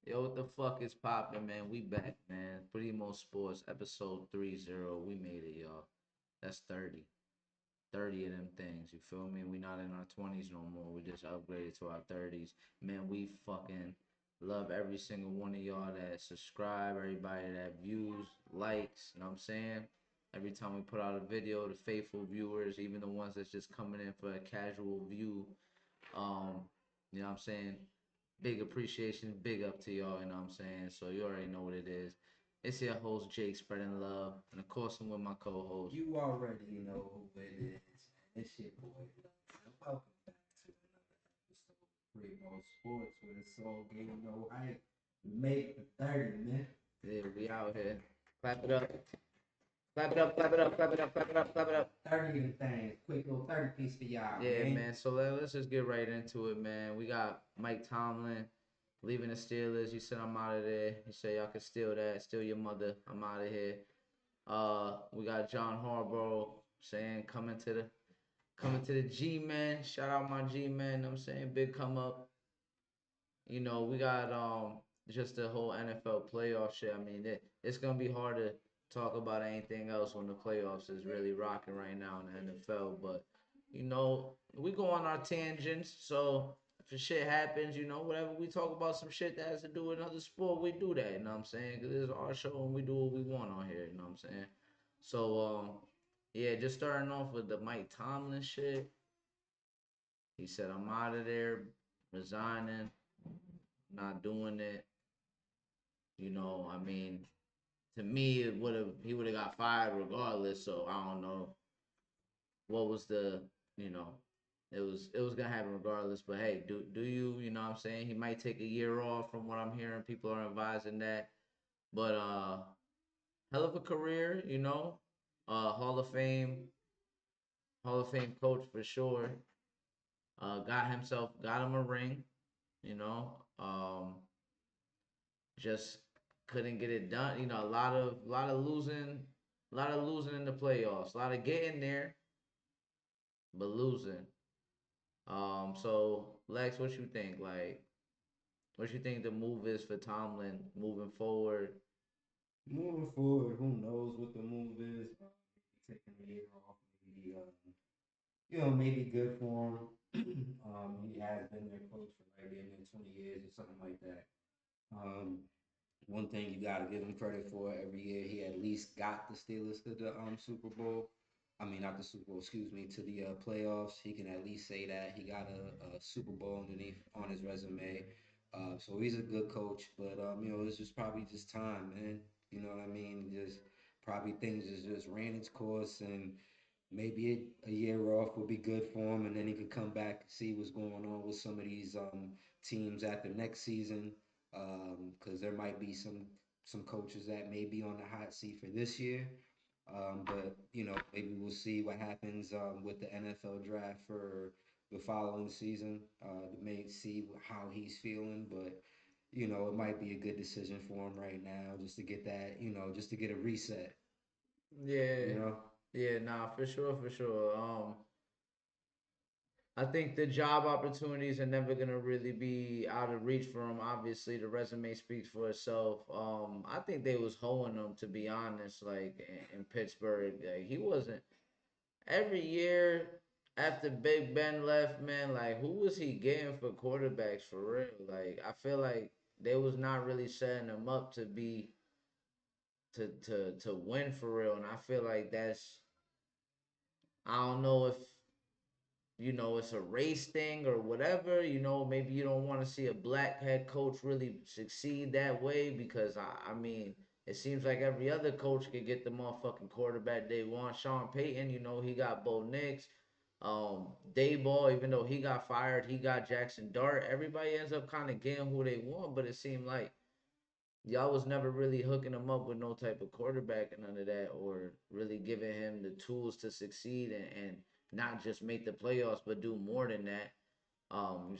Yo, what the fuck is poppin', man? We back, man. PrimoSports, episode 30. We made it, y'all. That's 30. 30 of them things, you feel me? We not in our 20s no more. We just upgraded to our 30s. Man, we fucking love every single one of y'all that subscribe, everybody that views, likes, you know what I'm saying? Every time we put out a video, the faithful viewers, even the ones that's just coming in for a casual view, um, you know what I'm saying? Big appreciation, big up to y'all, you know what I'm saying? So you already know what it is. It's your host Jake spreading love, and of course I'm with my co-host. You already know who it is. It's your boy. And welcome back to another episode of Primo Sports with a soul game no hype. Make the 30, man. Yeah, we out here. Clap it up. Clap it up, clap it up, clap it up, clap it up, clap it up. 30 of them things. Quick little 30 piece for y'all, Yeah, man. man. So let's just get right into it, man. We got Mike Tomlin leaving the Steelers. He said I'm out of there. He said y'all can steal that, steal your mother. I'm out of here. We got John Harbaugh saying coming to the G man. Shout out my G man. I'm saying big come up. We got just the whole NFL playoff shit. I mean, it's gonna be hard to talk about anything else when the playoffs is really rocking right now in the NFL. But we go on our tangents. So if shit happens, whatever we talk about some shit that has to do with another sport, we do that. You know what I'm saying? Because it's our show and we do what we want on here. You know what I'm saying? So yeah, just starting off with the Mike Tomlin shit. He said I'm out of there, resigning, not doing it. I mean, to me, he would have got fired regardless. So I don't know what was the you know it was gonna happen regardless. But hey, do you know what I'm saying? He might take a year off from what I'm hearing. People are advising that, but hell of a career, Hall of Fame coach for sure. Got him a ring, you know. Just couldn't get it done. A lot of losing in the playoffs, a lot of getting there, but losing. So Lex, what you think? Like, what you think the move is for Tomlin moving forward? Moving forward, who knows what the move is? Maybe taking a year off, maybe maybe good for him. He has been their coach for like in 20 years or something like that. Um, One thing you got to give him credit for every year, he at least got the Steelers to the Super Bowl. I mean, not the Super Bowl, excuse me, to the playoffs. He can at least say that he got a Super Bowl underneath on his resume. So he's a good coach, but it's just probably just time, man. You know what I mean? Just probably things just ran its course, and maybe a year off would be good for him, and then he could come back and see what's going on with some of these teams after next season. Because there might be some coaches that may be on the hot seat for this year. But maybe we'll see what happens with the NFL draft for the following season. May see how he's feeling, but it might be a good decision for him right now, just to get that, just to get a reset. Yeah, You know. yeah, nah, for sure, for sure. I think the job opportunities are never gonna really be out of reach for him. Obviously, the resume speaks for itself. I think they was hoeing him, to be honest. Like in Pittsburgh, like, he wasn't every year after Big Ben left. Man, like who was he getting for quarterbacks for real? Like I feel like they was not really setting him up to be to win for real, and I feel like I don't know if it's a race thing or whatever. Maybe you don't want to see a black head coach really succeed that way because I mean, it seems like every other coach could get the motherfucking quarterback they want. Sean Payton, he got Bo Nix. Dayball, even though he got fired, he got Jackson Dart. Everybody ends up kind of getting who they want, but it seemed like y'all was never really hooking him up with no type of quarterback and none of that, or really giving him the tools to succeed and not just make the playoffs, but do more than that. Um,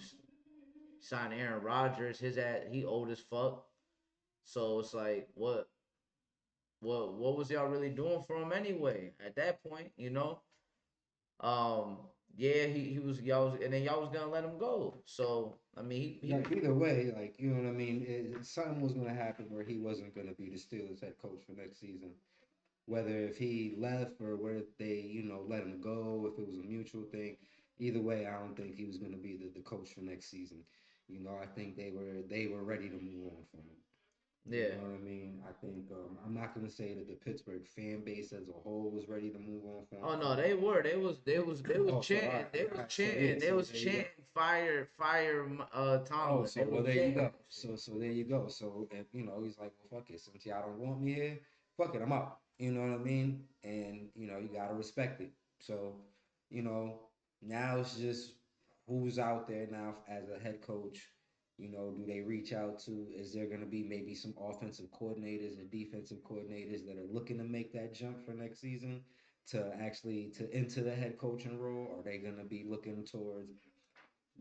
Sign Aaron Rodgers. He old as fuck. So it's like, what was y'all really doing for him anyway? At that point. Um, yeah, he was y'all was, and then y'all was gonna let him go. So I mean, Like either way, like you know what I mean. Something was going to happen where he wasn't going to be the Steelers head coach for next season. Whether if he left or whether they let him go, if it was a mutual thing. Either way, I don't think he was going to be the coach for next season. I think they were ready to move on from him. You yeah. know what I mean? I think I'm not going to say that the Pittsburgh fan base as a whole was ready to move on Oh from no, him. they were. They was Oh, so all chanting. right, They all was right. So yeah, chanting. They so was there you go. chanting fire, fire. Oh, Tomlin. so They well, was there you chanting go. that shit. So there you go. So if he's like, well, fuck it. Since y'all don't want me here, fuck it, I'm out. You know what I mean? And you gotta respect it. So, you know, now it's just who's out there now as a head coach. Do they reach out to? Is there gonna be maybe some offensive coordinators or defensive coordinators that are looking to make that jump for next season to actually to into the head coaching role? Are they gonna be looking towards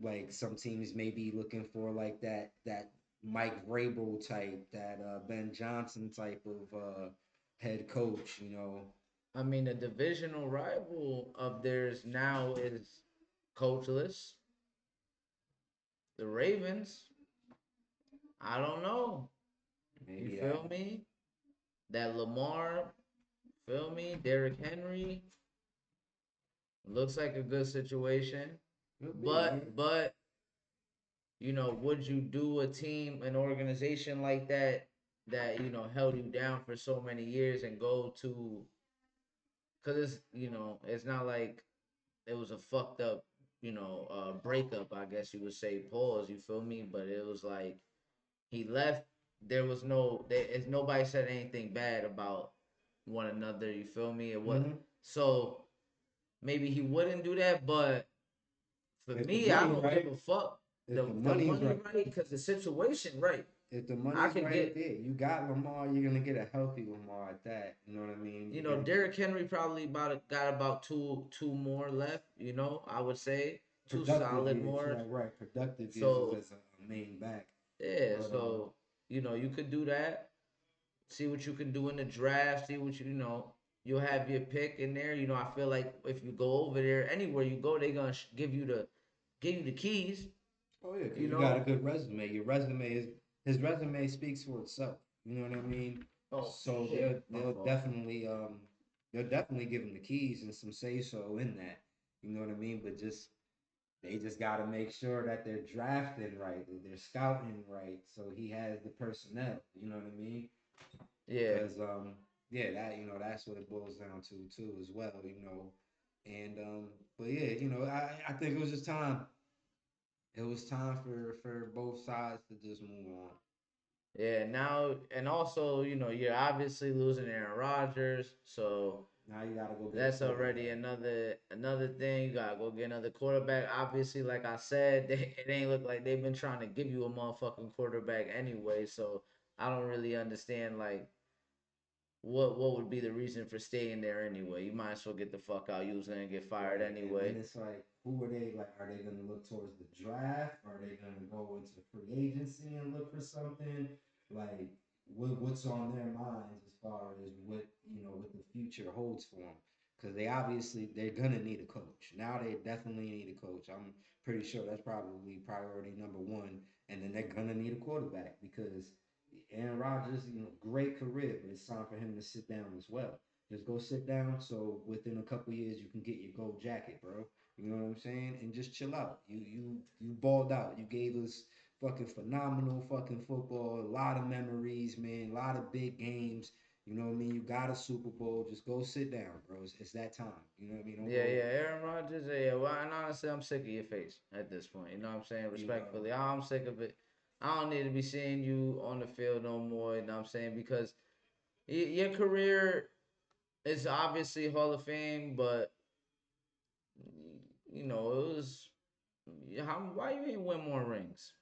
like some teams may be looking for like that Mike Vrabel type, that Ben Johnson type of head coach. I mean, the divisional rival of theirs now is coachless. The Ravens. I don't know. You Maybe feel that me? That Lamar. Feel me? Derrick Henry looks like a good situation. could be. Yeah. But would you do a team, an organization like that held you down for so many years and go to? Because it's not like it was a fucked up breakup. I guess you would say pause. You feel me? But it was like he left. There was nobody said anything bad about one another. You feel me? It was Hmm. so maybe he wouldn't do that, but for If the me, I money's don't give right, a fuck. if The the the money's money right, right because the situation right. if the I money's could right get there, you got Lamar. You're gonna get a healthy Lamar at that. You know what I mean? You're gonna get Derrick Henry probably got about two more left. I would say two productive solid years. more. Right, right. Productive years So as a main back. yeah, But so you could do that. See what you can do in the draft. See what you'll have your pick in there. I feel like if you go over there, anywhere you go, they gonna give you the keys. Oh yeah, because You you got a know. good resume. Your resume is his resume speaks for itself. You know what I mean? Oh So shit, they'll my they'll fault. definitely they'll definitely give him the keys and some say so in that. You know what I mean? But they just got to make sure that they're drafting right, that they're scouting right, so he has the personnel. You know what I mean? Yeah, Because yeah, that's what it boils down to too as well. And but yeah, I think it was just time. It was time for both sides to just move on. yeah. Now and also, you're obviously losing Aaron Rodgers, so Now you got to go get a that's already quarterback. another thing. You gotta go get another quarterback. Obviously, like I said, it ain't look like they've been trying to give you a motherfucking quarterback anyway. So I don't really understand like what would be the reason for staying there anyway. You might as well get the fuck out. You was gonna get fired Right. And then anyway. it's like, who are they? Like, are they going to look towards the draft? Are they going to go into free agency and look for something? Like, what's on their minds as far as what the future holds for them? Because they're gonna need a coach. Now they definitely need a coach. I'm pretty sure that's probably priority number one. And then they're gonna need a quarterback because Aaron Rodgers, great career, but it's time for him to sit down as well. Just go sit down so within a couple years you can get your gold jacket, bro. You know what I'm saying? And just chill out. You balled out. You gave us fucking phenomenal fucking football, a lot of memories, man, a lot of big games. You know what I mean? You got a Super Bowl. Just go sit down, bro. It's that time. You know what I mean? Don't Yeah, go, yeah, Aaron Rodgers. Yeah, well, and honestly, I'm sick of your face at this point. You know what I'm saying? you know. Respectfully, I'm sick of it. I don't need to be seeing you on the field no more. You know what I'm saying? Because your career is obviously Hall of Fame, but it was why you ain't win more rings?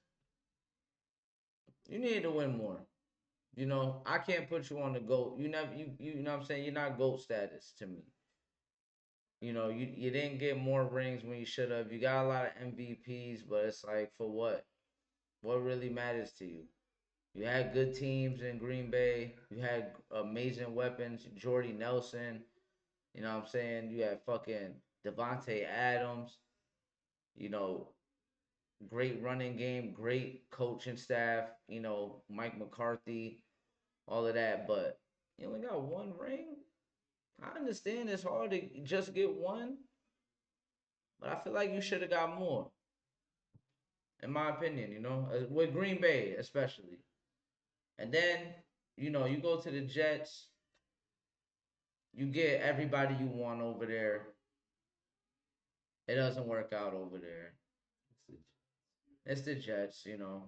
You need to win more. I can't put you on the GOAT. You never you know what I'm saying? You're not GOAT status to me. You didn't get more rings when you should have. You got a lot of MVPs, but it's like for what? What really matters to you? You had good teams in Green Bay. You had amazing weapons. Jordy Nelson. You know what I'm saying? You had fucking Devontae Adams. You know, great running game, great coaching staff. You know, Mike McCarthy, all of that. But you only got one ring. I understand it's hard to just get one, but I feel like you should have got more, in my opinion. You know, with Green Bay especially. And then, you know, you go to the Jets, you get everybody you want over there. It doesn't work out over there. It's the Jets, you know.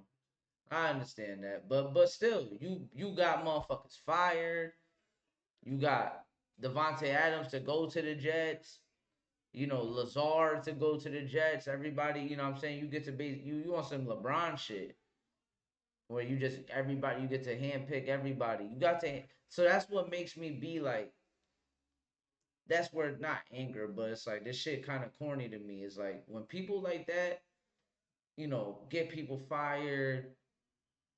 I understand that, but still, you got motherfuckers fired. You got Devontae Adams to go to the Jets. You know, Lazard to go to the Jets. Everybody, you know what I'm saying? You get to be you want some LeBron shit where you just everybody you get to handpick everybody. You got to so that's what makes me be like that's where not anger, but it's like this shit kind of corny to me. It's like when people like that, you know, get people fired,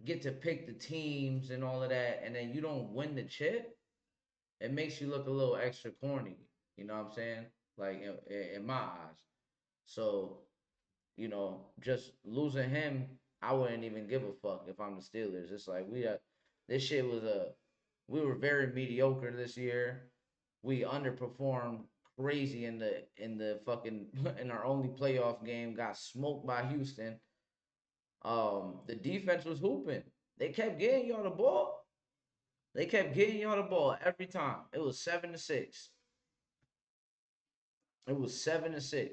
get to pick the teams and all of that, and then you don't win the chip, it makes you look a little extra corny. You know what I'm saying? Like in my eyes. So, you know, just losing him, I wouldn't even give a fuck if I'm the Steelers. It's like this shit was we were very mediocre this year. We underperformed crazy in the fucking in our only playoff game. Got smoked by Houston. The defense was hooping. They kept getting y'all the ball. They kept getting y'all the ball every time. It was 7-6. It was 7-6.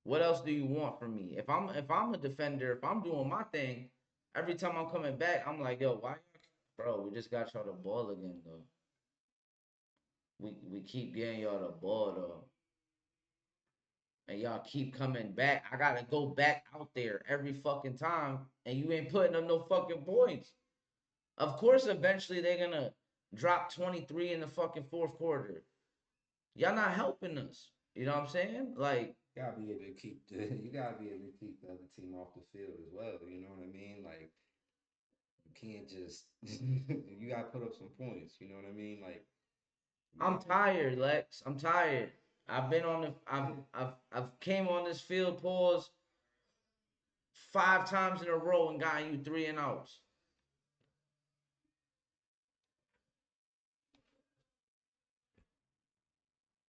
What else do you want from me? If I'm a defender, if I'm doing my thing, every time I'm coming back, I'm like, yo, why, bro? We just got y'all the ball again, though. We keep getting y'all the ball though, and y'all keep coming back. I gotta go back out there every fucking time, and you ain't putting up no fucking points. Of course, eventually they're gonna drop 23 in the fucking fourth quarter. Y'all not helping us. You know what I'm saying? Like, You gotta be able to keep you gotta be able to keep the other team off the field as well. You know what I mean? Like you can't just you gotta put up some points. You know what I mean? Like I'm tired, Lex. I'm tired. I've been on the I've came on this field pause 5 times in a row and gotten you 3 and outs.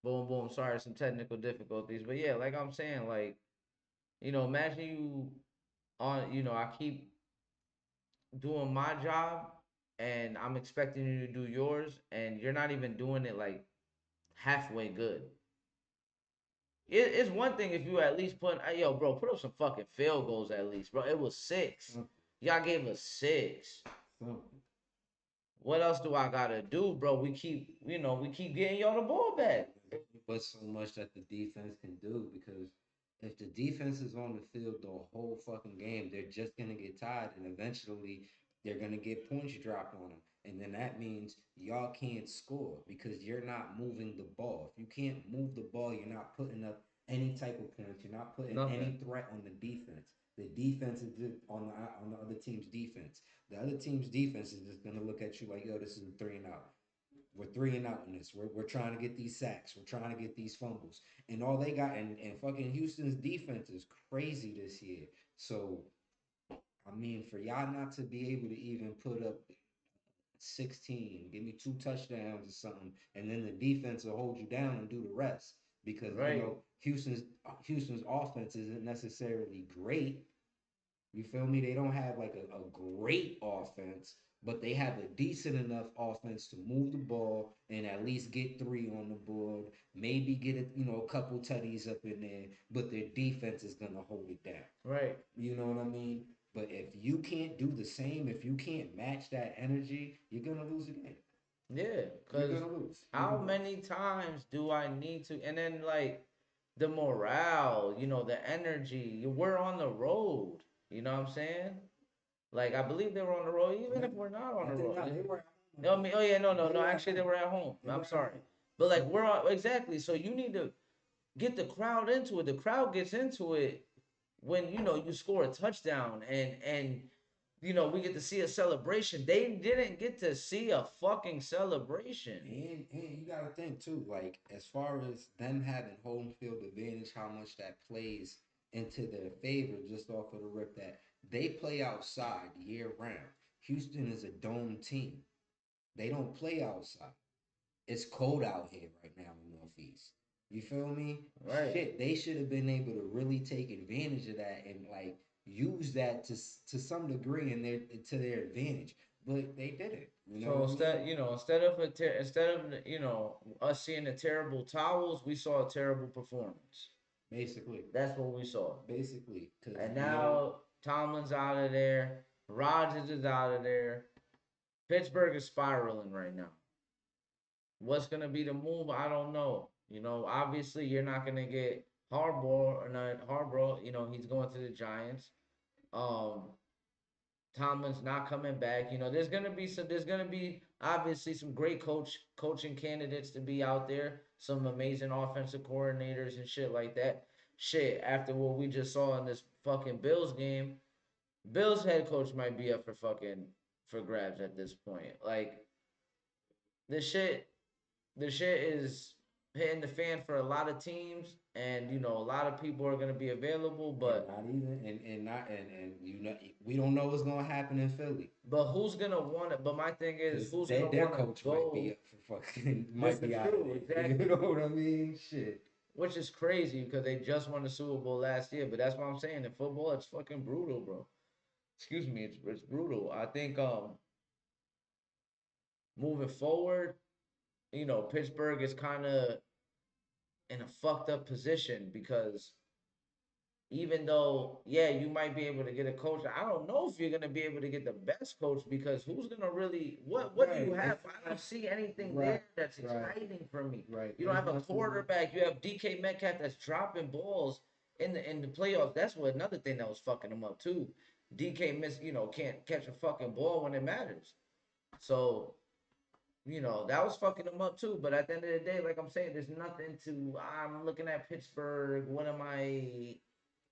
Boom, boom. Sorry, some technical difficulties, but yeah, like I'm saying, like you know, imagine you on, you know, I keep doing my job and I'm expecting you to do yours, and you're not even doing it like halfway good. It's one thing if you at least put, hey, yo, bro, put up some fucking field goals at least, bro. It was 6. something, Y'all gave us 6. something. What else do I gotta do, bro? We keep, you know, we keep getting y'all the ball back. But so much that the defense can do because if the defense is on the field the whole fucking game, they're just gonna get tired and eventually they're gonna get points dropped on them. And then that means y'all can't score because you're not moving the ball. If you can't move the ball, you're not putting up any type of points. You're not putting Nothing. any threat on the defense. The defense is just on the other team's defense. The other team's defense is just gonna look at you like, yo, this is a 3 and out. We're 3 and out in this. We're trying to get these sacks. We're trying to get these fumbles. And all they got, and fucking Houston's defense is crazy this year. So, I mean, for y'all not to be able to even put up 16, give me 2 touchdowns or something, and then the defense will hold you down and do the rest. Because, you Right. know, Houston's offense isn't necessarily great, you feel me? They don't have like a great offense, but they have a decent enough offense to move the ball and at least get 3 on the board. Maybe get a couple tutties up in there, but their defense is gonna hold it down. Right. You know what I mean? But if you can't do the same, if you can't match that energy, you're gonna lose the game. Yeah, You're because gonna lose. You're how gonna lose. many times do I need to? And then, like, the morale, you know, the energy. We're on the road. You know what I'm saying? Like, I believe they were on the road, even Yeah. if we're not on I the think road. no, they were at home, I No, I think. mean, oh yeah, no, no, They no. were at Actually, they home. were at home. They I'm were at sorry, home. but like So we're on exactly. So you need to get the crowd into it. The crowd gets into it when you know you score a touchdown, and you know we get to see a celebration. They didn't get to see a fucking celebration. And you got to think too, like as far as them having home field advantage, how much that plays. into their favor just off of the rip that they play outside year round. Houston is a dome team. They don't play outside. It's cold out here right now in the Northeast. You feel me? Right. Shit, they should have been able to really take advantage of that and like use that to some degree in their to their advantage. But they didn't. You know So what I mean? instead of us seeing the terrible towels, we saw a terrible performance. Basically, That's what we saw. basically, because And you know, now Tomlin's out of there. Rodgers is out of there. Pittsburgh is spiraling right now. What's gonna be the move? I don't know. Obviously you're not gonna get Harbaugh or not Harbaugh. He's going to the Giants. Um, Tomlin's not coming back. There's gonna be obviously some great coaching candidates to be out there. Some amazing offensive coordinators and shit like that. Shit, after what we just saw in this fucking Bills game, Bills head coach might be up for grabs at this point. Like this shit the shit is hitting the fan for a lot of teams, and a lot of people are gonna be available, and but not even and not and you know we don't know what's gonna happen in Philly who's gonna want it? But my thing is, because who's gonna their want to coach might be go? up for fucking This might is be out of true, there. You exactly. know what I mean? Shit. Which is crazy because they just won the Super Bowl last year. But that's what I'm saying. In football, it's fucking brutal, bro. Excuse me, it's brutal. I think moving forward, Pittsburgh is kind of in a fucked up position because even though, yeah, you might be able to get a coach, I don't know if you're gonna be able to get the best coach because who's gonna really what do you Right. have? It's I don't not see anything right. there that's Right. exciting for me. Right. You don't There's have a nothing. quarterback. You have DK Metcalf that's dropping balls in the playoffs. That's what another thing that was fucking him up too. DK can't catch a fucking ball when it matters. So that was fucking him up too. But at the end of the day, like I'm saying, there's nothing to. I'm looking at Pittsburgh. What am I?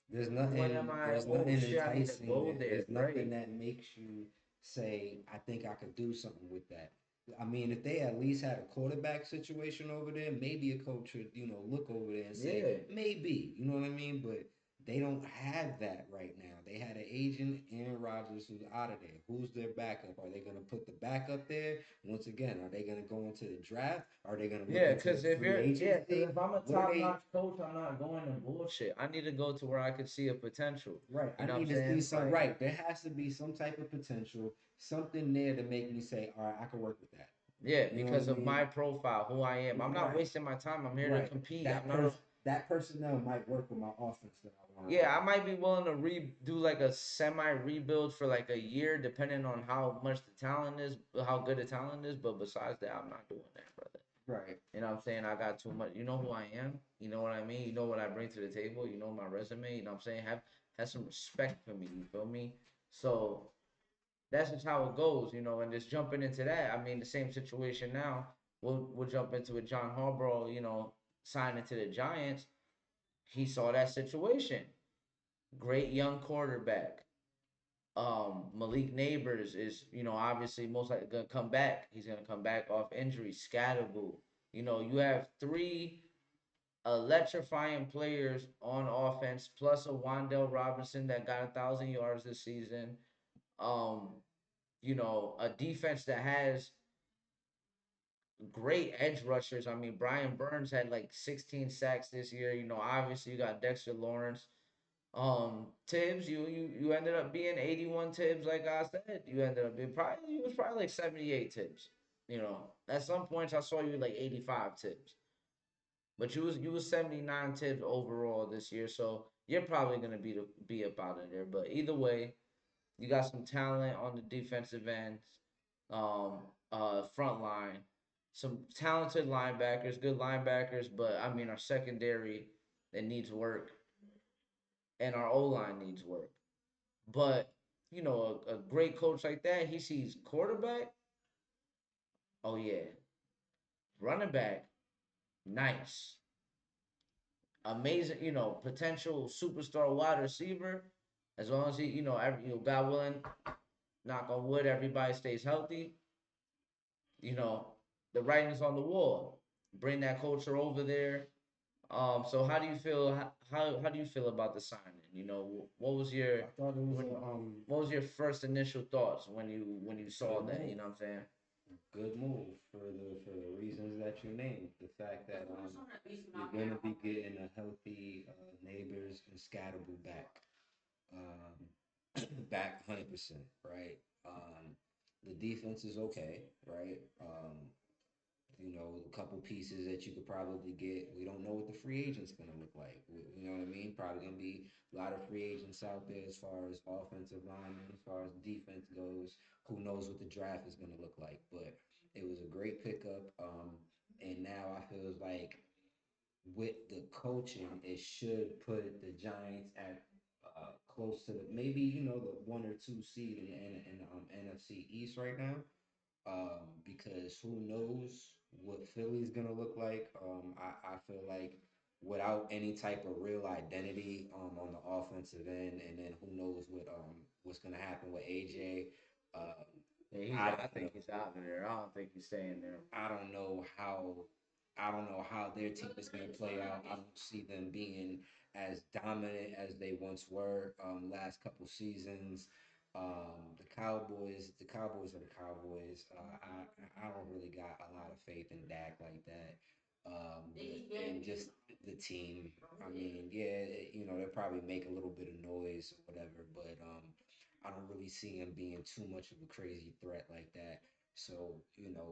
There's When am nothing. I? There's Oh nothing shit! I need to enticing. go there. There's nothing Right? that makes you say, "I think I could do something with that." I mean, if they at least had a quarterback situation over there, maybe a coach would, look over there and say, Yeah. maybe, you know what I mean? But they don't have that right now. They had an agent, Aaron Rodgers, who's out of there. Who's their backup? Are they going to put the backup there? Once again, are they going to go into the draft? Are they going to look Yeah, into cause if free you're yeah, cause agency? if I'm a What are top they? notch coach, I'm not going to bullshit. I need to go to where I could see a potential. Right. You I know what I'm need to see saying? some, Like, right. There has to be some type of potential, something there to make me say, all right, I can work with that. yeah, You know what I because of mean? my profile, who I am. I'm not Right. wasting my time. I'm here to Right. compete. I'm That not a person that personnel might work with my offense that I want to Yeah, run. I might be willing to redo like a semi rebuild for like a year, depending on how much the talent is, how good the talent is. But besides that, I'm not doing that, brother. Right. You know what I'm saying? I got too much. You know who I am. You know what I mean. You know what I bring to the table. You know my resume. You know what I'm saying? Have some respect for me. You feel me? So that's just how it goes. And just jumping into that. I mean, the same situation now. We'll jump into it. John Harbaugh, signing to the Giants. He saw that situation. Great young quarterback. Malik Neighbors is, obviously most likely gonna come back. He's gonna come back off injury. Scatterboo. You have three electrifying players on offense, plus a Wandell Robinson that got 1,000 yards this season. Um, a defense that has great edge rushers. I mean, Brian Burns had like 16 sacks this year. Obviously you got Dexter Lawrence. Tibbs, you ended up being 81 Tibbs, like I said. You ended up being probably you was probably like 78 Tibbs. At some points I saw you like 85 Tibbs. But you was 79 Tibbs overall this year, so you're probably gonna be up out of there. But either way, you got some talent on the defensive end, um, front line, some talented linebackers, good linebackers, but I mean our secondary it needs work and our O line needs work. But a great coach like that, he sees quarterback. Oh yeah, running back, nice, amazing. Potential superstar wide receiver. As long as he, God willing, knock on wood, everybody stays healthy. You know, the writing's on the wall. Bring that culture over there. So how do you feel? How do you feel about the signing? You know, what was your I thought it was when, what was your first initial thoughts when you saw good that? move. You know what I'm saying? Good move for the reasons that you named. The fact that you're gonna be getting a healthy neighbors and Scatterboo back, back 100%, right? The defense is okay, right? A couple pieces that you could probably get. We don't know what the free agent's going to look like. You know what I mean? Probably going to be a lot of free agents out there as far as offensive linemen, as far as defense goes. Who knows what the draft is going to look like? But it was a great pickup. And now I feel like with the coaching, it should put the Giants at close to maybe the 1 or 2 seed in NFC East right now, because who knows what Philly's gonna look like. I feel like without any type of real identity on the offensive end, and then who knows what's gonna happen with AJ. Um, Yeah, I I don't know. think he's out of there. I don't think he's staying there. I don't know how I don't know how their team is going to play out. I don't see them being as dominant as they once were last couple seasons. The Cowboys are the Cowboys. I don't really got a lot of faith in Dak like that. And just the team. I mean, yeah, they'll probably make a little bit of noise or whatever, but I don't really see him being too much of a crazy threat like that. So,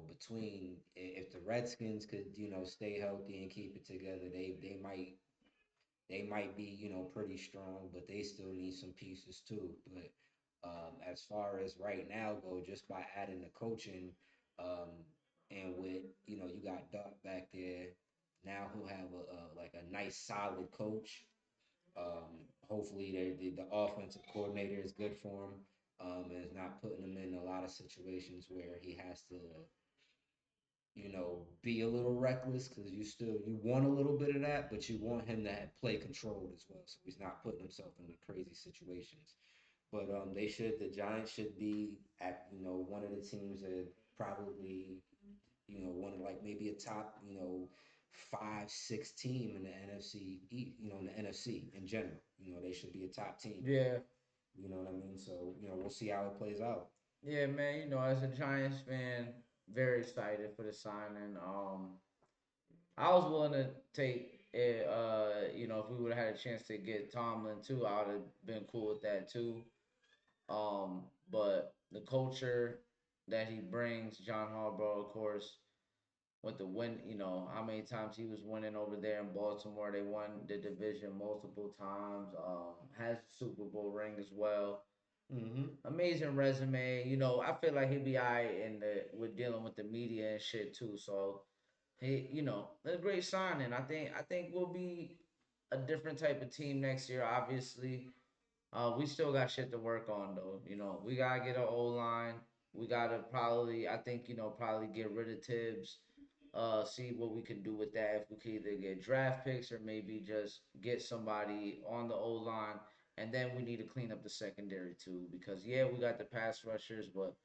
between if the Redskins could, stay healthy and keep it together, they might be, pretty strong, but they still need some pieces too. But as far as right now go, just by adding the coaching, and with you got Doc back there, now he'll have a nice solid coach. Hopefully, the offensive coordinator is good for him, and is not putting him in a lot of situations where he has to, be a little reckless, because you want a little bit of that, but you want him to play controlled as well, so he's not putting himself in the crazy situations. But the Giants should be at one of the teams that probably one of like maybe a top 5, 6 team in the NFC, in the NFC in general. They should be a top team. Yeah, You know what I mean? So we'll see how it plays out. yeah, man. You know, as a Giants fan, very excited for the signing. I was willing to take it. You know, if we would have had a chance to get Tomlin too, I would have been cool with that too. But the culture that he brings, John Harbaugh, of course, with the win, you know, how many times he was winning over there in Baltimore. They won the division multiple times. Has a Super Bowl ring as well. Mm-hmm. Amazing resume. You know, I feel like he'd be alright in the with dealing with the media and shit too. So he, you know, a great signing. I think we'll be a different type of team next year. Obviously, we still got shit to work on though. You know, we gotta get an O line. We gotta probably, I think, probably get rid of Tibbs. See what we can do with that. If we can either get draft picks or maybe just get somebody on the O line. And then we need to clean up the secondary too, because yeah, we got the pass rushers, but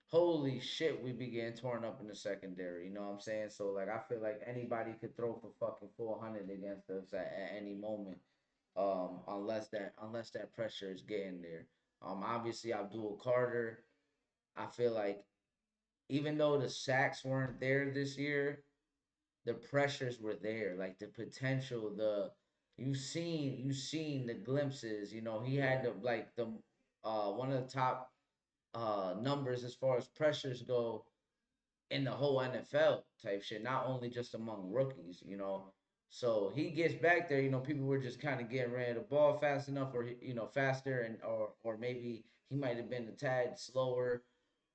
holy shit, we be getting torn up in the secondary. You know what I'm saying? So like, I feel like anybody could throw for fucking 400 against us at any moment, unless that pressure is getting there. Obviously Abdul Carter, I feel like even though the sacks weren't there this year, the pressures were there. Like the potential, you seen the glimpses. You know, he had the one of the top numbers as far as pressures go in the whole NFL type shit, not only just among rookies, you know. So he gets back there, people were just kind of getting rid of the ball fast enough, or faster, and or maybe he might have been a tad slower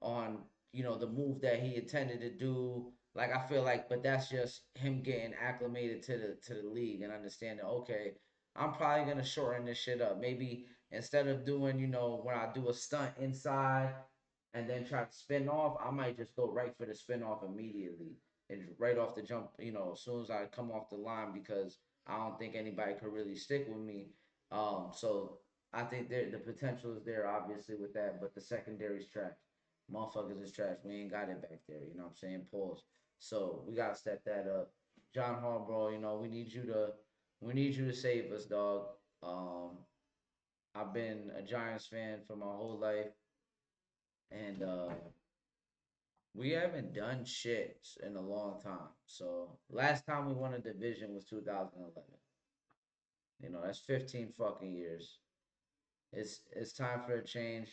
on the move that he intended to do. Like I feel like, but that's just him getting acclimated to the league and understanding. Okay, I'm probably gonna shorten this shit up. Maybe instead of doing when I do a stunt inside and then try to spin off, I might just go right for the spin off immediately and right off the jump, as soon as I come off the line because I don't think anybody could really stick with me. So I think the potential is there obviously with that, but the secondary's trash. Motherfuckers is trash. We ain't got it back there. You know what I'm saying? Pause. So we gotta step that up. John Harbaugh, we need you to save us, dog. Um, I've been a Giants fan for my whole life, and we haven't done shit in a long time. So last time we won a division was 2011. That's 15 fucking years. It's time for a change,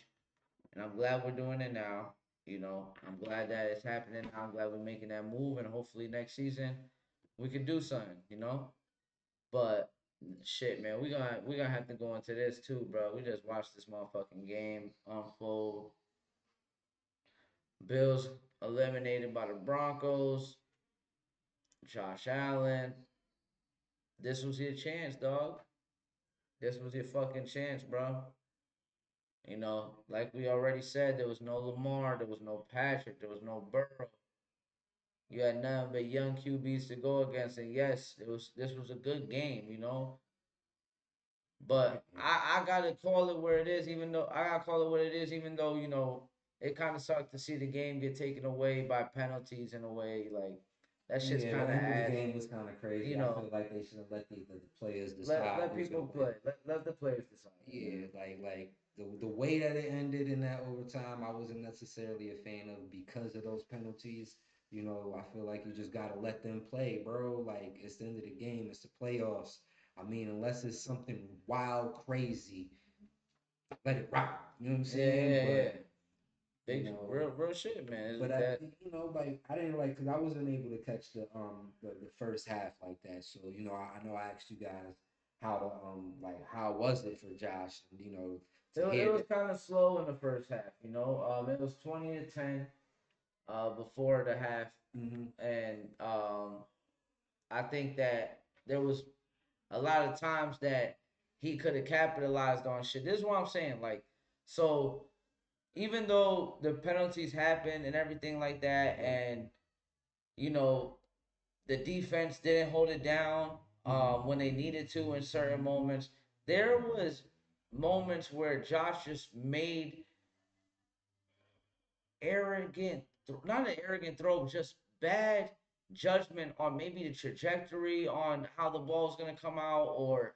and I'm glad we're doing it now. I'm glad that it's happening. I'm glad we're making that move, and hopefully next season we can do something. But shit, man, we gonna have to go into this too, bro. We just watched this motherfucking game unfold. Bills eliminated by the Broncos. Josh Allen. This was your chance, dog. This was your fucking chance, bro. Like we already said, there was no Lamar, there was no Patrick, there was no Burrow. You had none but young QBs to go against, and yes, this was a good game. But I gotta call it where it is, even though I gotta call it what it is, even though it kind of sucked to see the game get taken away by penalties in a way. Like that shit's Yeah, kind the of end of the ass. game was kind of crazy. You I know, feel like they should have let the players decide let who's people gonna win. play. Let the players decide. Yeah, like the way that it ended in that overtime, I wasn't necessarily a fan of because of those penalties. I feel like you just gotta let them play, bro. Like it's the end of the game. It's the playoffs. I mean, unless it's something wild, crazy, let it rock. You know what I'm Yeah, saying? yeah, yeah. You Big know, real shit, man. but That like I didn't like because I wasn't able to catch the first half like that. So I know I asked you guys how to like how was it for Josh and to it hear was that. kind of slow in the first half. It was 20-10 before the half, Mm-hmm. and I think that there was a lot of times that he could have capitalized on shit. This is what I'm saying. Like, so even though the penalties happened and everything like that, and you know the defense didn't hold it down when they needed to in certain moments, there was moments where Josh just made arrogant, not an arrogant throw, just bad judgment on maybe the trajectory on how the ball's gonna come out, or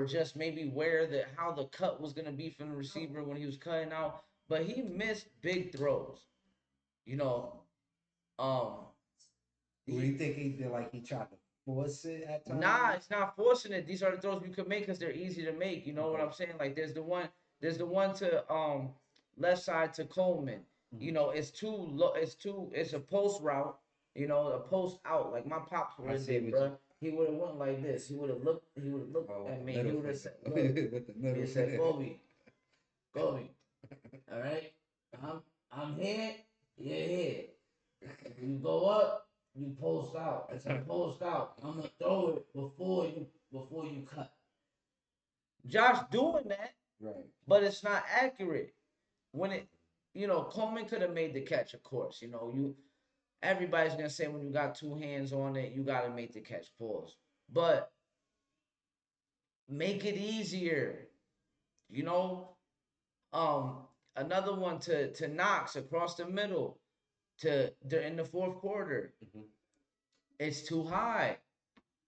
just maybe where how the cut was gonna be from the receiver when he was cutting out. But he missed big throws. You know, um, Do you he think he did like he tried to force it at Nah, times? it's not forcing it. These are the throws you can make because they're easy to make. You know what Okay. I'm saying? Like there's the one to left side to Coleman. Mm-hmm. It's too low. It's a post route. A post out. Like my pops would I have see did, what you. bro. He would have went like this. He would have looked. He would have looked Oh, with at the me. He middle would have finger. said, "Look." With the He middle said, finger. "Kobe, Kobe. All right. I'm here. You're here. You go up, you post out. It's a post out. I'm gonna throw it before you cut. Josh doing that, Right. but it's not accurate. When Coleman could have made the catch, of course. Everybody's gonna say when you got two hands on it, you gotta make the catch. Pause. But make it easier. You know, um, another one to Knox across the middle in the fourth quarter. Mm-hmm. It's too high.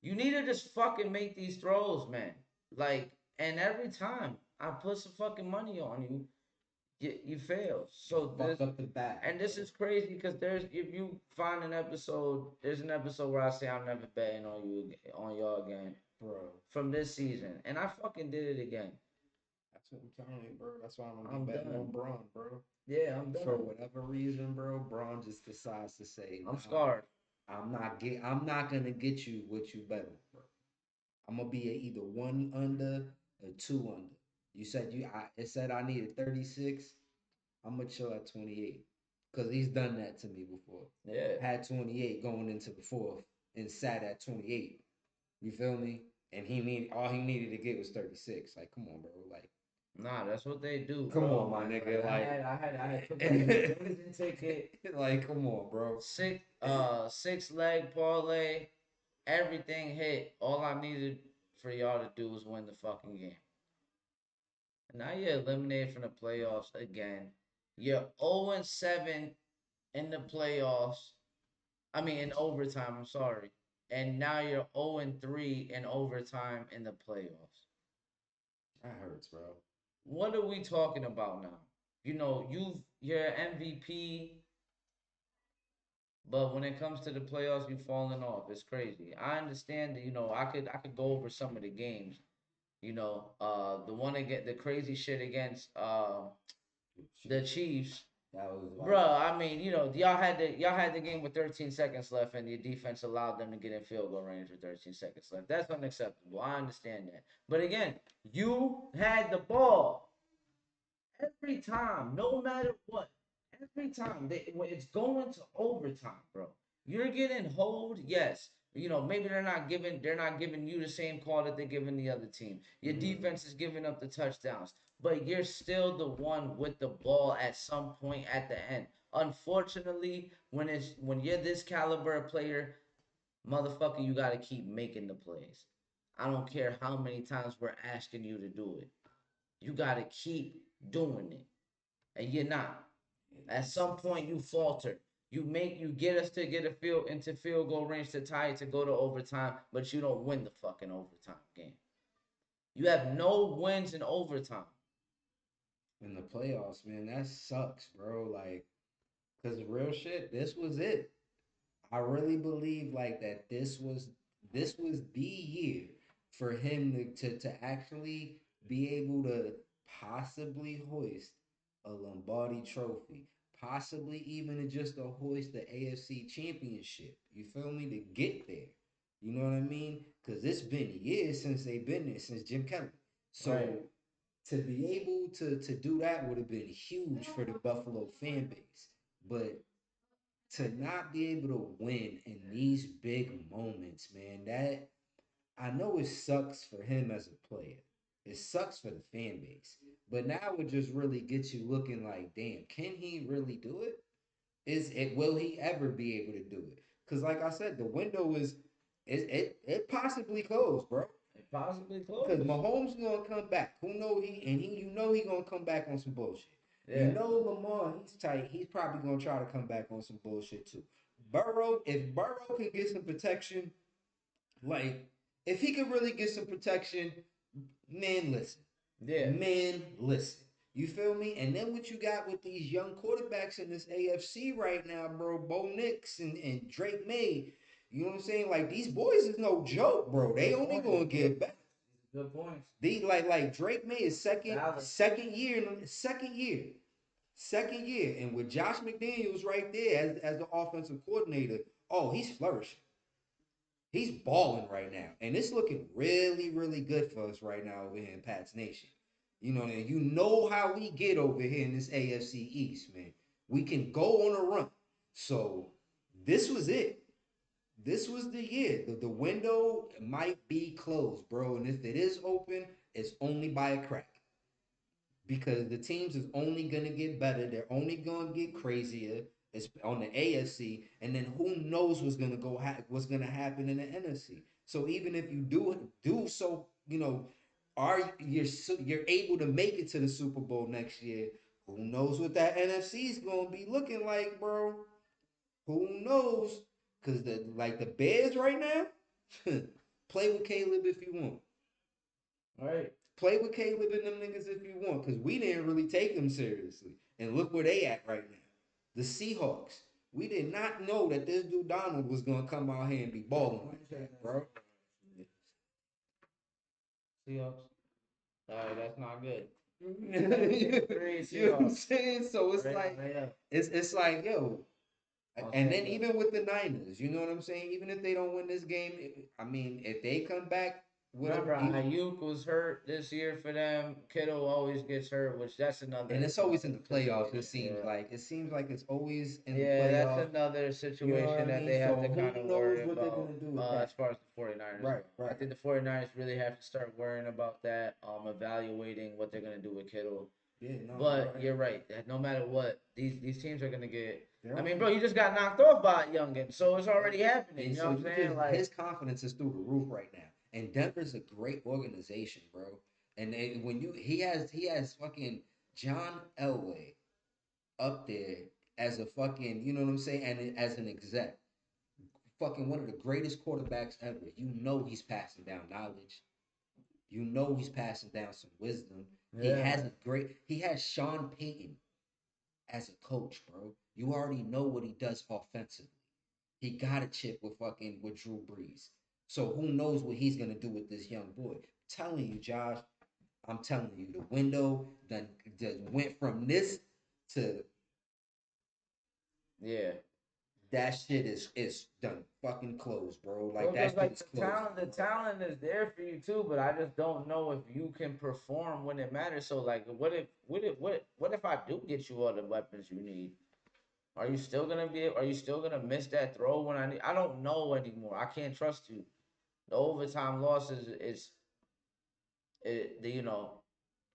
You need to just fucking make these throws, man. Like, and every time I put some fucking money on you, you fail. You So fucked up the bat. and this is crazy because if you find there's an episode where I say I'm never betting on y'all again Bro. from this season, and I fucking did it again. That's what I'm telling you, bro. That's why I'm gonna I'm be betting done. on Braun, bro. Yeah, I'm For done. whatever reason, bro, Braun just decides to say, I'm "Nah, scarred. I'm not gonna get you what you bet on, bro. I'm gonna be at either one under or two under. You said it said I needed 36. I'm gonna chill at 28 because he's done that to me before. Yeah. Had 28 going into the fourth and sat at 28. You feel me? And all he needed to get was 36. Like, come on, bro. Like, Nah, that's what they do, come bro, on, my man. nigga. Like Like, I had put that in the season ticket. like, come on, bro. Six leg parlay, everything hit. All I needed for y'all to do was win the fucking game. And now you're eliminated from the playoffs again. You're 0-7 in the playoffs. I mean, in overtime. I'm sorry. and now you're 0-3 in overtime in the playoffs. That hurts, bro. What are we talking about now? You know, you're MVP, but when it comes to the playoffs, you've fallen off. It's crazy. I understand that, I could go over some of the games. The one against the crazy shit against the Chiefs. That was like, Bruh, I mean, y'all had the game with 13 seconds left, and your defense allowed them to get in field goal range with 13 seconds left. That's unacceptable. I understand that. But again, you had the ball every time, no matter what. Every time when it's going to overtime, bro. You're getting hold, yes. Maybe they're not giving you the same call that they're giving the other team. Your defense is giving up the touchdowns, but you're still the one with the ball at some point at the end. Unfortunately, when you're this caliber of player, motherfucker, you gotta keep making the plays. I don't care how many times we're asking you to do it. You gotta keep doing it, and you're not. At some point, you falter. You get us to get a field goal range to tie it to go to overtime, but you don't win the fucking overtime game. You have no wins in overtime. in the playoffs, man, that sucks, bro. Like, cause real shit, this was it. I really believe like that this was the year for him to actually be able to possibly hoist a Lombardi trophy, possibly even just to hoist the AFC championship. You feel me? To get there. You know what I mean? Because it's been years since they've been there, since Jim Kelly. Right. So to be able to do that would have been huge for the Buffalo fan base. But to not be able to win in these big moments, man, that I know it sucks for him as a player. It sucks for the fan base. But now it just really gets you looking like, damn, can he really do it? Is it will he ever be able to do it? Because like I said, the window is it possibly closed, bro. It possibly Because closed. Mahomes gonna come back. Who know he and he you know he gonna come back on some bullshit. You Yeah. know Lamar, he's tight. He's probably gonna try to come back on some bullshit too. Burrow, if Burrow can get some protection, like if he could really get some protection, man, listen. Yeah. Man, listen. You feel me? And then what you got with these young quarterbacks in this AFC right now, bro, Bo Nix and Drake May. You know what I'm saying? Like these boys is no joke, bro. They Good only point. gonna get better. Good points. They like Drake May is second Valid. second year second year second year, and with Josh McDaniels right there as the offensive coordinator, oh he's flourishing. He's balling right now, and it's looking really really good for us right now over here in Pats Nation. And you know how we get over here in this AFC East, man. We can go on a run. So this was it. This was the year. The window might be closed, bro. And if it is open, it's only by a crack. Because the teams is only gonna get better. They're only gonna get crazier. It's on the AFC, and then who knows what's gonna happen in the NFC. So even if you do so, are you're able to make it to the Super Bowl next year? Who knows what that NFC is gonna be looking like, bro? Who knows? Because the Bears right now, play with Caleb if you want. All right. Play with Caleb and them niggas if you want, because we didn't really take them seriously. And look where they at right now. The Seahawks. We did not know that this dude Donald was gonna come out here and be balling like that, bro. Seahawks. All right, that's not good. Three You know what I'm Seahawks. saying? So it's Right like on, right up. it's like, yo. I'll And say then that. even with the Niners, you know what I'm saying? Even if they don't win this game, I mean, if they come back with Remember, even Ayuk was hurt this year for them. Kittle always gets hurt, which that's and another it's always in the playoffs. situation. It seems Yeah. like it's always in the Yeah, that's playoffs. another You know what situation I that mean? they have to So kind who of knows worry what they're about gonna do with as that? far as the 49ers Right, go. I right. think the 49ers really have to start worrying about that, evaluating what they're going to do with Kittle. Yeah, no, you're But right. you're right. That no matter what, these teams are going to get. They're I mean, only bro, you just got knocked off by a youngin, so it's already happening. and You know so what I'm you saying? just Like, his confidence is through the roof right now. And Denver's a great organization, bro. And when he has fucking John Elway up there as a fucking, you know what I'm saying, and as an exec. fucking one of the greatest quarterbacks ever. You know he's passing down knowledge. You know he's passing down some wisdom. He Yeah, has man. a great. He has Sean Payton as a coach, bro. You already know what he does offensively. He got a chip with fucking with Drew Brees. So who knows what he's gonna do with this young boy? I'm telling you, Josh. I'm telling you, the window done went from this to Yeah. that shit is done fucking closed, bro. Like Well, that because shit like is closed. the talent is there for you too, but I just don't know if you can perform when it matters. So like, what if I do get you all the weapons you need? Are you still gonna be? Are you still gonna miss that throw when I need? I don't know anymore. I can't trust you. The overtime losses is it. The, you know,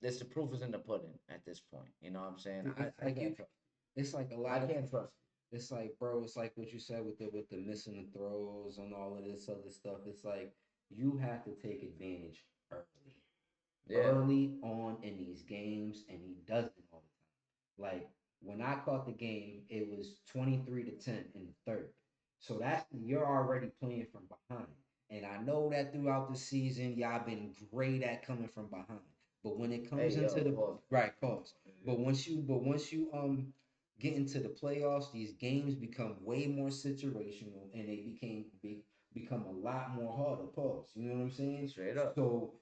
this the proof is in the pudding at this point. You know what I'm saying? It's I like you. can't trust. It's like a I lot of. can't trust It's like, bro. It's like what you said with the missing the throws and all of this other stuff. It's like you have to take advantage early, you. Yeah. early on in these games, and he does it all the time. Like when I caught the game, it was 23-10 in the third. So that's you're already playing from behind. And I know that throughout the season, y'all been great at coming from behind. But when it comes Hey into yo, the pause. right pause, but once you get into the playoffs, these games become way more situational and they become a lot more harder. Pause. You know what I'm saying? Straight up. So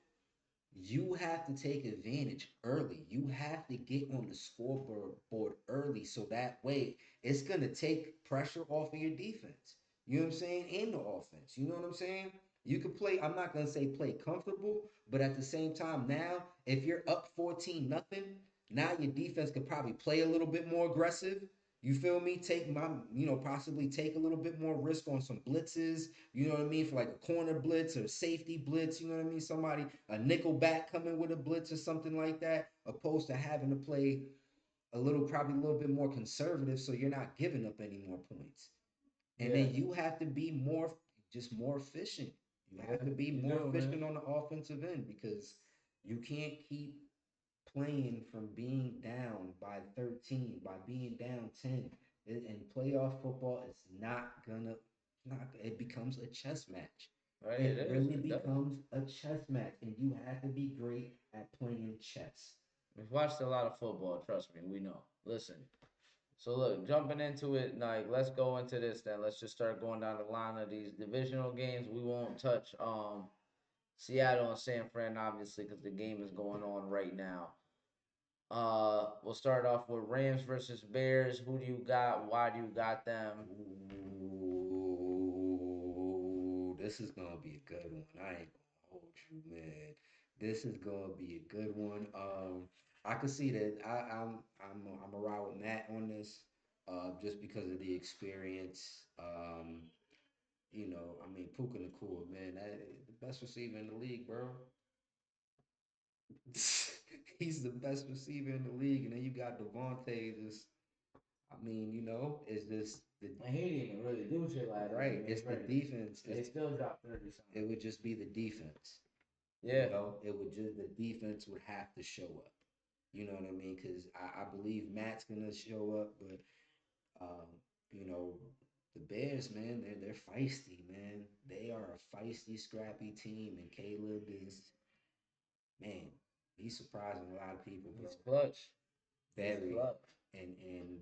you have to take advantage early. You have to get on the scoreboard board early so that way it's gonna take pressure off of your defense. You know what I'm saying? And the offense. You know what I'm saying? You can play, I'm not gonna say play comfortable, but at the same time, now if you're up 14 nothing, now your defense could probably play a little bit more aggressive. You feel me? Take my, possibly take a little bit more risk on some blitzes. You know what I mean? For like a corner blitz or safety blitz, you know what I mean? Somebody, a nickel back coming with a blitz or something like that, opposed to having to play probably a little bit more conservative so you're not giving up any more points. And Yeah. then you have to be just more efficient. You Yeah. have to be You more do, man. efficient on the offensive end because you can't keep playing from being down by 13, by being down 10. And playoff football is not it becomes a chess match. Right. It It is. really It does. becomes a chess match, and you have to be great at playing chess. We've watched a lot of football. Trust me, we know. Listen. So look, jumping into it, like let's go into this then. Let's just start going down the line of these divisional games. We won't touch Seattle and San Fran obviously because the game is going on right now. We'll start off with Rams versus Bears. Who do you got? Why do you got them? Ooh, this is gonna be a good one. I ain't gonna hold you, man. This is gonna be a good one. I can see that. I'm a ride with Matt on this, just because of the experience. I mean, Puka Nakua, man, that the best receiver in the league, bro. He's the best receiver in the league, and then you got Devontae. Just, I mean, it's just the And he didn't even really do shit last year. right. It's the defense. They still dropped 30 It something. would just be the defense. Yeah. It would just the defense would have to show up. You know what I mean? Because I believe Matt's gonna show up, but um, you know, the Bears, man, they're feisty, man. They are a feisty, scrappy team, and Caleb is, man, he's surprising a lot of people, bro. He's clutch. He's Very. clutch. And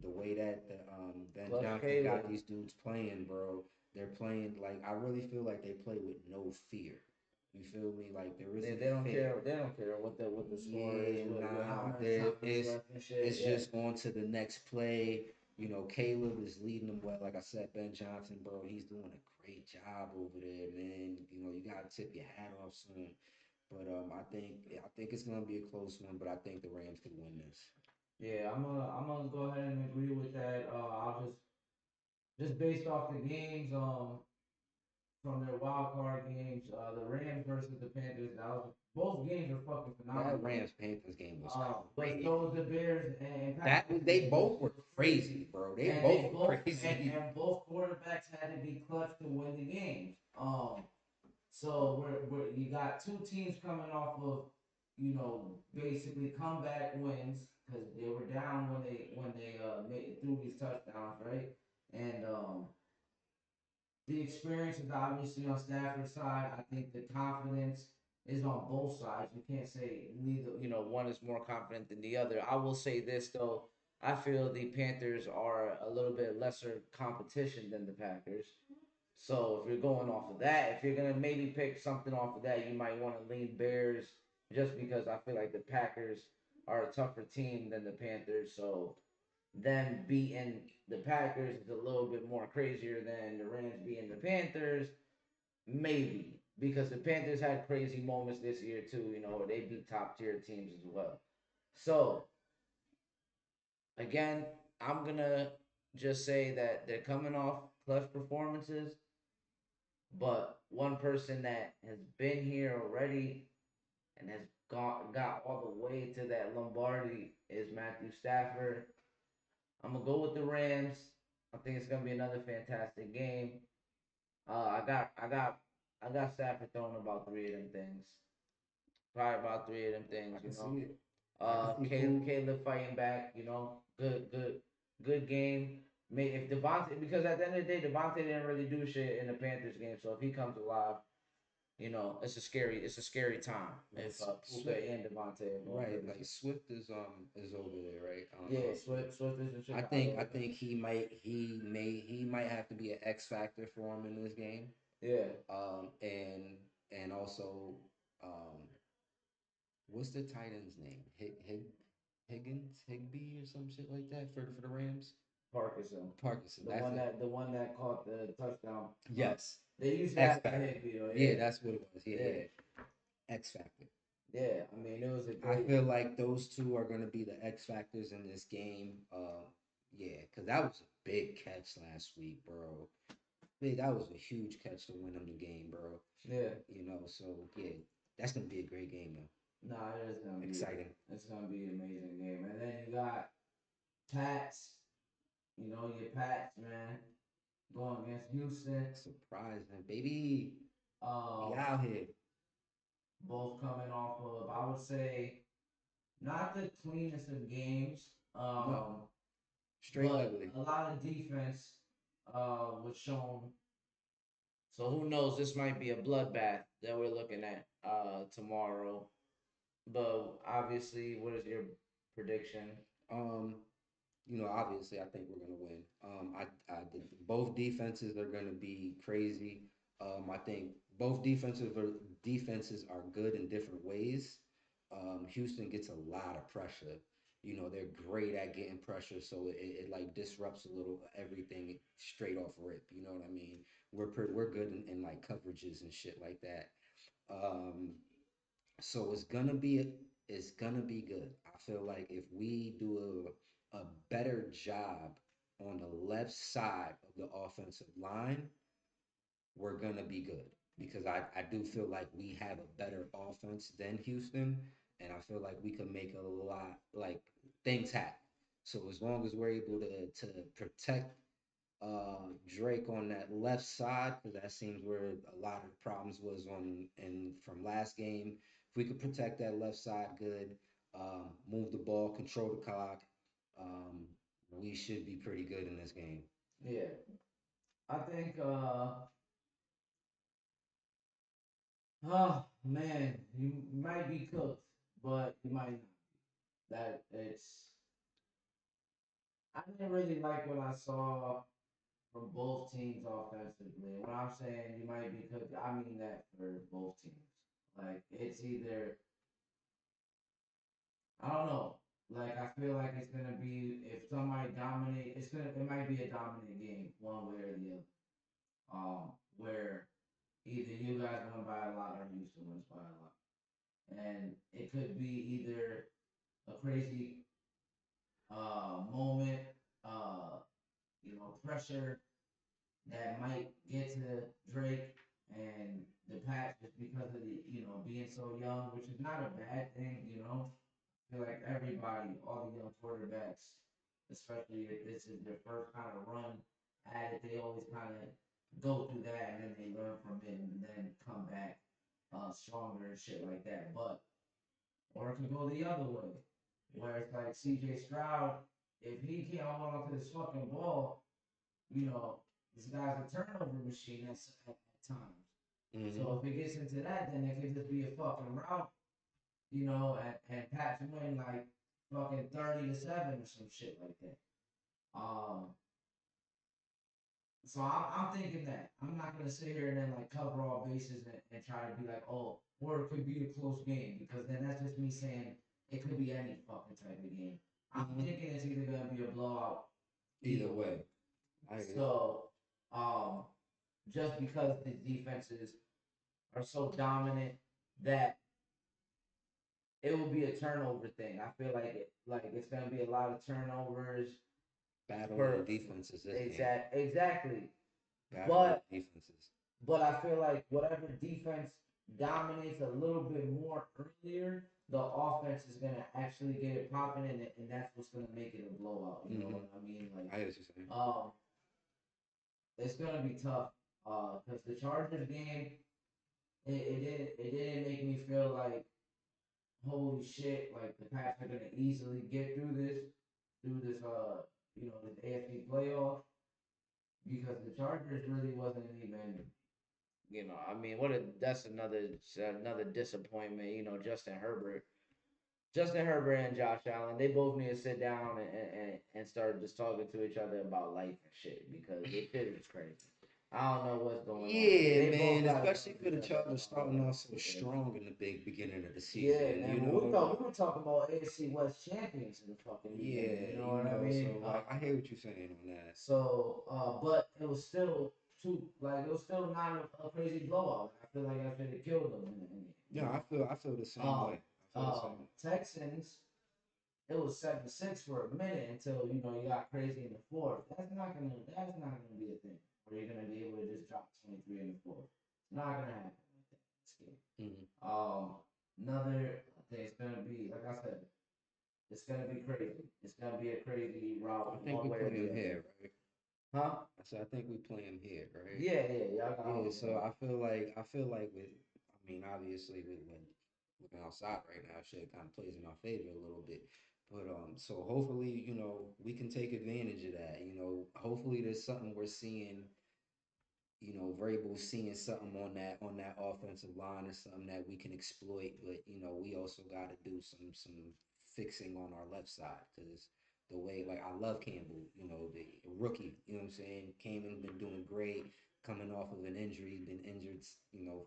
the way that the Ben Clutch Johnson got Caleb. these dudes playing, bro, they're playing like I really feel like they play with no fear. You feel me? Like there They, isn't they don't fear. care. They don't care what the score is, Yeah, with how nah. much There time is left and shit. it's Yeah. just on to the next play. Caleb is leading them well. Like I said, Ben Johnson, bro, he's doing a great job over there, man. You gotta tip your hat off soon. But I think it's gonna be a close one, but I think the Rams could win this. Yeah, I'm gonna go ahead and agree with that. I'll just based off the games, from their wild card games, the Rams versus the Panthers. Both games are fucking That phenomenal. Rams Panthers game was But crazy. so was the Bears and That Packers they game both were was crazy, bro. They and both they were both crazy. and both quarterbacks had to be clutch to win the games. So you got two teams coming off of, basically comeback wins because they were down when they made threw these touchdowns, right? And the experience is obviously on Stafford's side. I think the confidence is on both sides. You can't say neither. One is more confident than the other. I will say this though. I feel the Panthers are a little bit lesser competition than the Packers. So if you're going off of that, if you're gonna maybe pick something off of that, you might want to lean Bears just because I feel like the Packers are a tougher team than the Panthers. So them beating the Packers is a little bit more crazier than the Rams beating the Panthers. Maybe because the Panthers had crazy moments this year too. They beat top tier teams as well. So again, I'm gonna just say that they're coming off clutch performances, but one person that has been here already and has got all the way to that Lombardi is Matthew Stafford. I'm gonna go with the Rams. I think it's gonna be another fantastic game. I got Stafford throwing about three of them things. Probably about three of them things. I can see it. I can see Caleb fighting back. Good game. If Devontae, because at the end of the day, Devontae didn't really do shit in the Panthers game. So if he comes alive, it's a scary time if Puka and Devontae are going right, crazy. like Swift is over there, right? Yeah, Swift is in I Chicago. think he might have to be an X factor for him in this game. Yeah. And also, um, what's the tight end's name? Higby or some shit like that for the Rams. Parkinson. Parkinson. The That's one it. that the one that caught the touchdown. Yes. They used X that factor. Higby though. Yeah, that's what it was. Yeah. X factor. Yeah, I mean it was a I great. feel like those two are going to be the X factors in this game. Yeah, because that was a big catch last week, bro. That was a huge catch to win them the game, bro. Yeah. So yeah, that's gonna be a great game, though. Nah, it is gonna be Exciting. It's gonna be an amazing game, and then you got Pats. Your Pats, man, going against Houston. Surprising, baby. He Um, out here. both coming off of, I would say, not the cleanest of games. No, straight But ugly. a lot of defense was shown. So who knows? This might be a bloodbath that we're looking at tomorrow. But obviously, what is your prediction? Um, obviously, I think we're gonna win. Both defenses are gonna be crazy. I think both defenses are good in different ways. Houston gets a lot of pressure. They're great at getting pressure, so it like disrupts a little everything straight off rip. You know what I mean? We're good in like coverages and shit like that. Um, so it's gonna be good. I feel like if we do a better job on the left side of the offensive line, we're gonna be good because I do feel like we have a better offense than Houston, and I feel like we can make a lot like things happen. So as long as we're able to protect Drake on that left side, because that seems where a lot of the problems was on and from last game. If we could protect that left side good, move the ball, control the clock, um, we should be pretty good in this game. Yeah, I think. Oh man, you might be cooked, but you might not. That it's. I didn't really like what I saw from both teams offensively. When I'm saying you might be cooked, I mean that for both teams. Like it's either I don't know. Like I feel like it's gonna be if somebody dominate, it might be a dominant game one way or the other. Where either you guys win by a lot or Houston wins by a lot, and it could be either a crazy moment, pressure that might get to Drake and the Pats just because of the being so young, which is not a bad thing. I feel like everybody, all the young quarterbacks, especially if this is their first kind of run at it, they always kind of go through that and then they learn from it and then come back stronger and shit like that. But or it could go the other way, where it's like C.J. Stroud, if he can't hold on to this fucking ball, you know, this guy's a turnover machine at times. Mm-hmm. So if it gets into that, then it could just be a fucking route, you know, and Pats win like fucking 30-7 or some shit like that. Um, so I'm thinking that I'm not gonna sit here and then like cover all bases and try to be like, oh, or it could be a close game because then that's just me saying it could be any fucking type of game. I'm Mm-hmm. thinking it's either gonna be a blowout Either either way. way. I So, um, just because the defenses are so dominant that it will be a turnover thing. I feel like it's gonna be a lot of turnovers battle of per the defenses this game. exactly. Battle of But the defenses. I feel like whatever defense dominates a little bit more earlier, the offense is gonna actually get it popping, and that's what's gonna make it a blowout. You know Mm-hmm. what I mean? Like, I hear what you're saying. it's gonna be tough. Cause the Chargers game, it didn't make me feel like holy shit, like the Pats are gonna easily get through this AFC playoff because the Chargers really wasn't even, I mean, that's another disappointment. Justin Herbert and Josh Allen, they both need to sit down and start just talking to each other about life and shit because this shit is crazy. I don't know what's going on. Yeah, They both man, got to especially talk to for each the other Chargers about starting off life so and shit. strong in the big beginning of the Yeah, season, man. you But know. we were talking about AFC West champions in the fucking beginning. You Yeah, know you what I know, mean? so like I hear what you're saying on that. So, but it was still it was still not a crazy blowout. I feel like I should have killed them in the Yeah, I feel the same Um, way. I feel the same. Texans, it was 7-6 for a minute until you got crazy in the fourth. That's not gonna be a thing where you're gonna be able to just drop 23 in the fourth. It's not gonna happen like that in this game. Mm-hmm. Another thing, it's gonna be like I said, it's gonna be crazy. It's gonna be a crazy I route think one we way or play the him other. here, right? Huh? I said I think we play him here, right? Yeah, yeah, y'all got Yeah, home. so I feel like with I mean obviously with when looking outside right now, shit kind of plays in our favor a little bit. But so hopefully, we can take advantage of that. Hopefully there's something we're seeing, Vrabel seeing something on that offensive line or something that we can exploit. But we also got to do some fixing on our left side because the way like I love Campbell, the rookie, what I'm saying. Campbell's been doing great, coming off of an injury, been injured,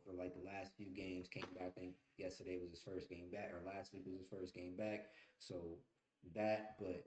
for like the last few games. Came back. I think yesterday was his first game back, or last week was his first game back. So but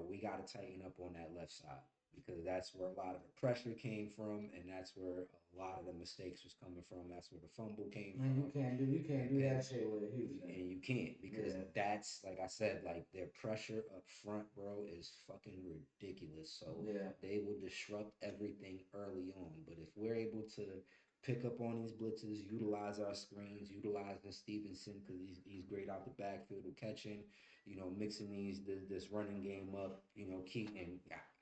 we got to tighten up on that left side because that's where a lot of the pressure came from, and that's where a lot of the mistakes was coming from. That's where the fumble came And from, you can't do and that shit with Houston. and you can't because Yeah. that's like I said, like their pressure up front, bro, is fucking ridiculous. So Yeah. they will disrupt everything early on. But if we're able to pick up on these blitzes, utilize our screens, utilize the Stevenson because he's great out the backfield of catching, mixing this running game up, keep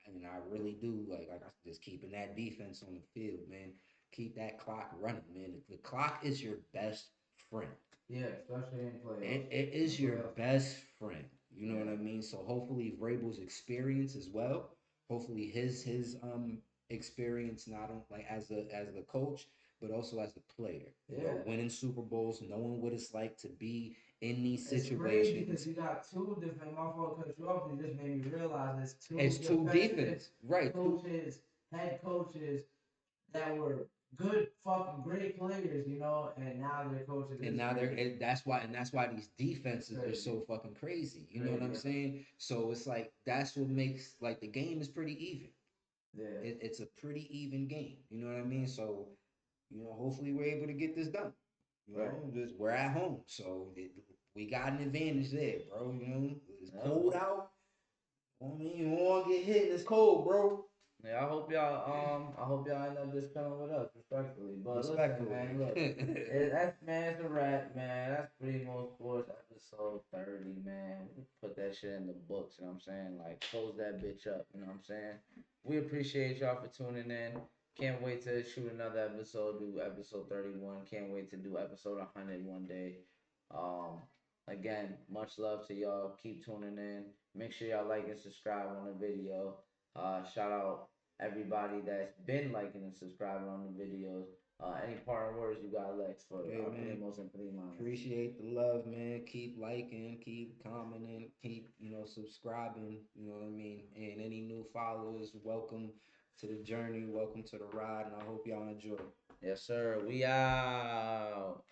and I really do like I just keeping that defense on the field, man. Keep that clock running, man. The clock is your best friend. Yeah, especially in playoffs. It In the is your playoffs. best friend. You know what I Yeah. mean? So hopefully Vrabel's experience as well. Hopefully his experience not on like as the coach, but also as a player. Yeah. Winning Super Bowls, knowing what it's like to be in these It's crazy because situations. you got two different. My fault cut you off. It just made me realize there's two It's two defensive defense, right? coaches, head coaches that were good, fucking great players, and now they're coaches And this now year. that's why these It's defenses are crazy. so fucking crazy. It's You know what I'm crazy. saying? So it's like that's what makes like the game is pretty even. Yeah. It's a pretty even game. You know what I mean? So, hopefully we're able to get this done. Right. Just we're at home, so we got an advantage there, bro. It's Yeah. cold out. I mean, you don't want to get hit. It's cold, bro. Yeah, I hope y'all end up just coming with us respectfully. But listen, Respectfully. man, look, it's a wrap, man. That's Primo Sports episode 30, man. We put that shit in the books, you know what I'm saying? Like close that bitch up, you know what I'm saying? We appreciate y'all for tuning in. Can't wait to shoot another episode, do episode 31. Can't wait to do episode 100 one day. Um, again, much love to y'all. Keep tuning in. Make sure y'all like and subscribe on the video. Shout out everybody that's been liking and subscribing on the videos. Any parting words you got, Lex, for Yeah, our man. Primos and Primas? Appreciate the love, man. Keep liking, keep commenting, keep, subscribing. You know what I mean? And any new followers, welcome to the journey, welcome to the ride, and I hope y'all enjoy. Yes, sir. We out.